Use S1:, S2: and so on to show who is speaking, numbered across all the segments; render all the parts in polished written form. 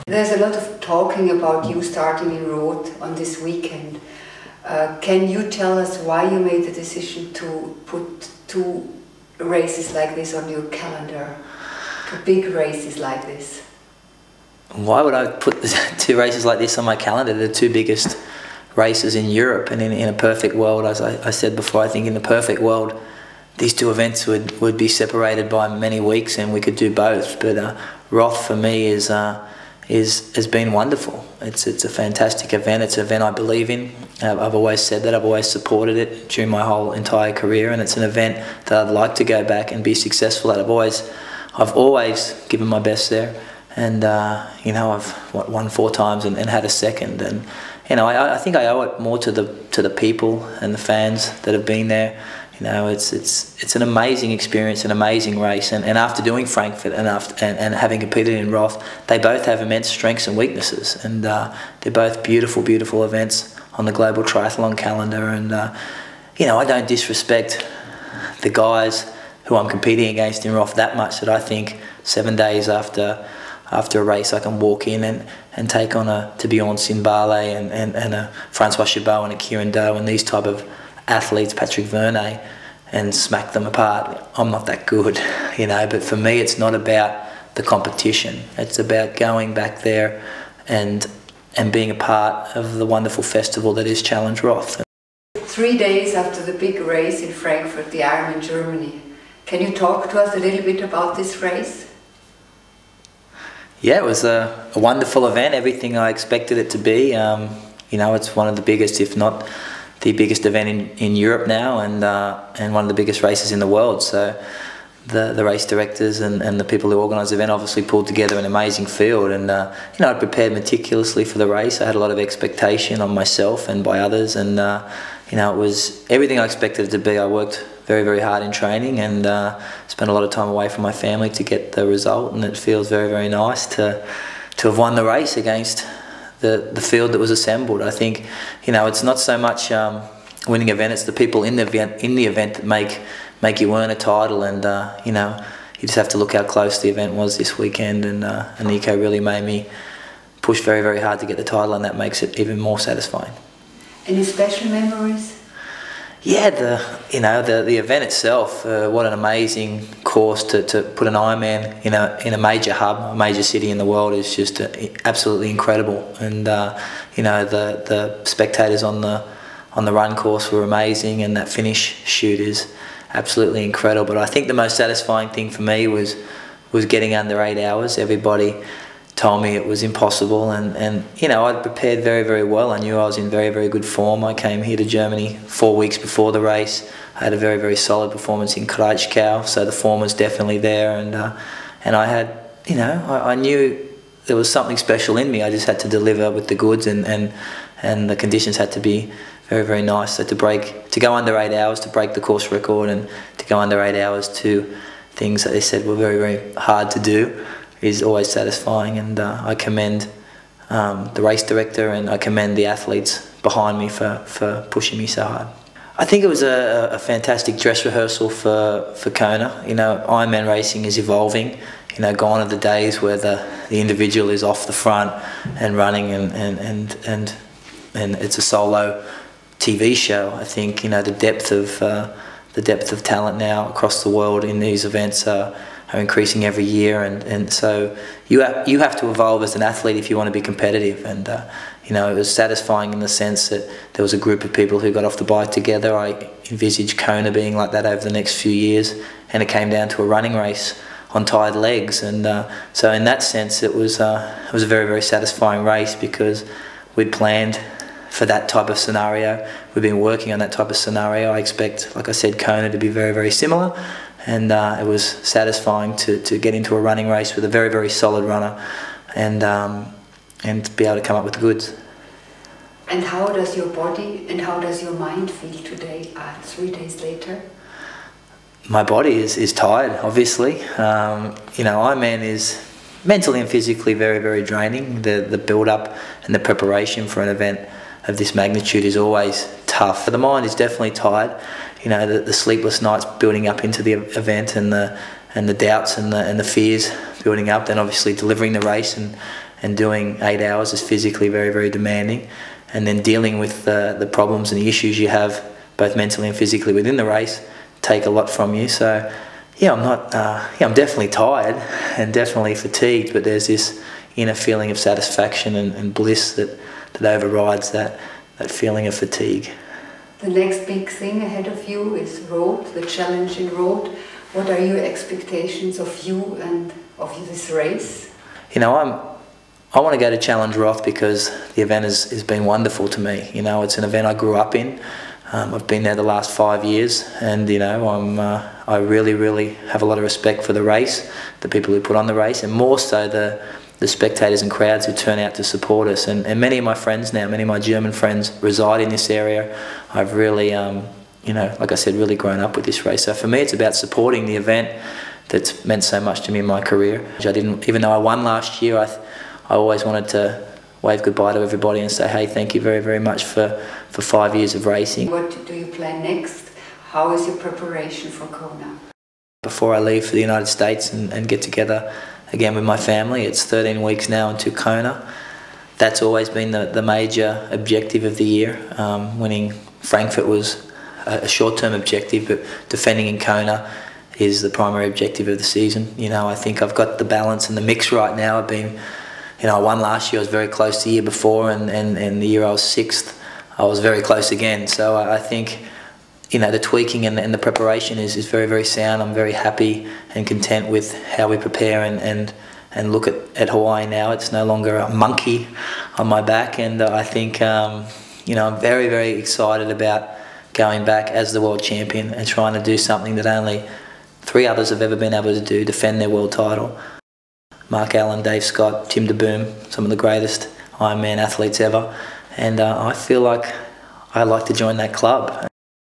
S1: There's a lot of talking about you starting in Roth on this weekend. Can you tell us why you made the decision to put 2 races like this on your calendar? 2 big races like this?
S2: Why would I put 2 races like this on my calendar? They're the 2 biggest races in Europe, and in a perfect world, as I said before, I think in the perfect world these 2 events would be separated by many weeks and we could do both. But Roth for me has been wonderful. It's a fantastic event. It's an event I believe in. I've always said that. I've always supported it during my whole entire career, and it's an event that I'd like to go back and be successful at. I've always given my best there, and you know, I've won 4 times and had a second, and you know, I think I owe it more to the people and the fans that have been there. You know, it's an amazing experience, an amazing race, and after doing Frankfurt and having competed in Roth, they both have immense strengths and weaknesses, and they're both beautiful events on the global triathlon calendar. And you know, I don't disrespect the guys who I'm competing against in Roth that much that I think 7 days after a race I can walk in and take on a Bjorn Sindbale and a Francois Chabot and a Kieran Doe and these type of athletes, Patrick Vernet, and smack them apart. I'm not that good, you know, but for me it's not about the competition. It's about going back there and being a part of the wonderful festival that is Challenge Roth.
S1: 3 days after the big race in Frankfurt, the Ironman Germany, can you talk to us a little bit about this race?
S2: Yeah, it was a wonderful event, everything I expected it to be. You know, it's one of the biggest, if not the biggest event in Europe now, and one of the biggest races in the world. So the race directors and the people who organised the event obviously pulled together an amazing field, and you know, I prepared meticulously for the race. I had a lot of expectation on myself and by others, and you know, it was everything I expected it to be. I worked very hard in training and spent a lot of time away from my family to get the result, and it feels very nice to have won the race against the field that was assembled. I think, you know, it's not so much winning an event, it's the people in the event that make you earn a title, and you know, you just have to look how close the event was this weekend, and Nico really made me push very hard to get the title, and that makes it even more satisfying.
S1: Any special memories?
S2: Yeah, the event itself, what an amazing course to put an Ironman in a major hub, a major city in the world is just absolutely incredible. And you know, the spectators on the run course were amazing, and that finish shoot is absolutely incredible. But I think the most satisfying thing for me was getting under 8 hours. Everybody told me it was impossible, and you know, I'd prepared very well. I knew I was in very good form. I came here to Germany 4 weeks before the race. I had a very solid performance in Quelle, so the form was definitely there, and I had, you know, I knew there was something special in me. I just had to deliver with the goods, and the conditions had to be very nice. So to go under 8 hours, to break the course record, and to go under 8 hours to things that they said were very hard to do, is always satisfying, and I commend the race director, and I commend the athletes behind me for pushing me so hard. I think it was a fantastic dress rehearsal for Kona. You know, Ironman racing is evolving. You know, gone are the days where the individual is off the front and running, and it's a solo TV show. I think, you know, the depth of talent now across the world in these events are increasing every year, and so you have to evolve as an athlete if you want to be competitive. And you know, it was satisfying in the sense that there was a group of people who got off the bike together. I envisaged Kona being like that over the next few years, and it came down to a running race on tired legs, and so in that sense it was a very satisfying race, because we'd planned for that type of scenario. We've been working on that type of scenario. I expect, like I said, Kona to be very similar. And it was satisfying to get into a running race with a very solid runner, and to be able to come up with the goods.
S1: And how does your body and how does your mind feel today, 3 days later?
S2: My body is tired, obviously. You know, Ironman mentally and physically very, very draining. The build-up and the preparation for an event of this magnitude is always tough. The mind is definitely tired. You know, the sleepless nights building up into the event, and the doubts and the fears building up. Then obviously delivering the race and doing 8 hours is physically very, very demanding. And then dealing with the problems and the issues you have, both mentally and physically within the race, take a lot from you. So yeah, I'm definitely tired and definitely fatigued, but there's this inner feeling of satisfaction and bliss that overrides that feeling of fatigue.
S1: The next big thing ahead of you is Roth, the challenge in Roth. What are your expectations of you and of this race?
S2: You know, I want to go to Challenge Roth because the event has been wonderful to me. You know, it's an event I grew up in. I've been there the last 5 years, and you know, I really, really have a lot of respect for the race, the people who put on the race, and more so the spectators and crowds who turn out to support us. And many of my friends now, many of my German friends reside in this area. I've really, you know, like I said, really grown up with this race. So for me, it's about supporting the event that's meant so much to me in my career. Even though I won last year, I always wanted to wave goodbye to everybody and say, hey, thank you very, very much for 5 years of racing.
S1: What do you plan next? How is your preparation for Kona?
S2: Before I leave for the United States and get together again with my family, it's 13 weeks now into Kona. That's always been the major objective of the year. Winning Frankfurt was a short-term objective, but defending in Kona is the primary objective of the season. You know, I think I've got the balance and the mix right now. I've been, you know, I won last year, I was very close the year before, and the year I was 6th, I was very close again. So I think, you know, the tweaking and the preparation is very, very sound. I'm very happy and content with how we prepare and look at Hawaii now. It's no longer a monkey on my back, and I think, you know, I'm very, very excited about going back as the world champion and trying to do something that only 3 others have ever been able to do, defend their world title. Mark Allen, Dave Scott, Tim DeBoom, some of the greatest Ironman athletes ever. And I feel like I'd like to join that club.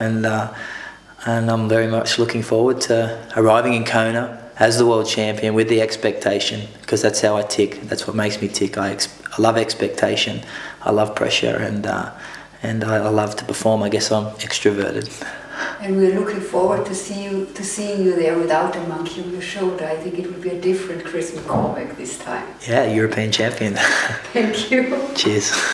S2: And I'm very much looking forward to arriving in Kona as the world champion with the expectation, because that's how I tick. That's what makes me tick. I love expectation. I love pressure, and I love to perform. I guess I'm extroverted.
S1: And we're looking forward to seeing you there without a monkey on your shoulder. I think it will be a different Chris McCormack this time.
S2: Yeah, European champion.
S1: Thank you.
S2: Cheers.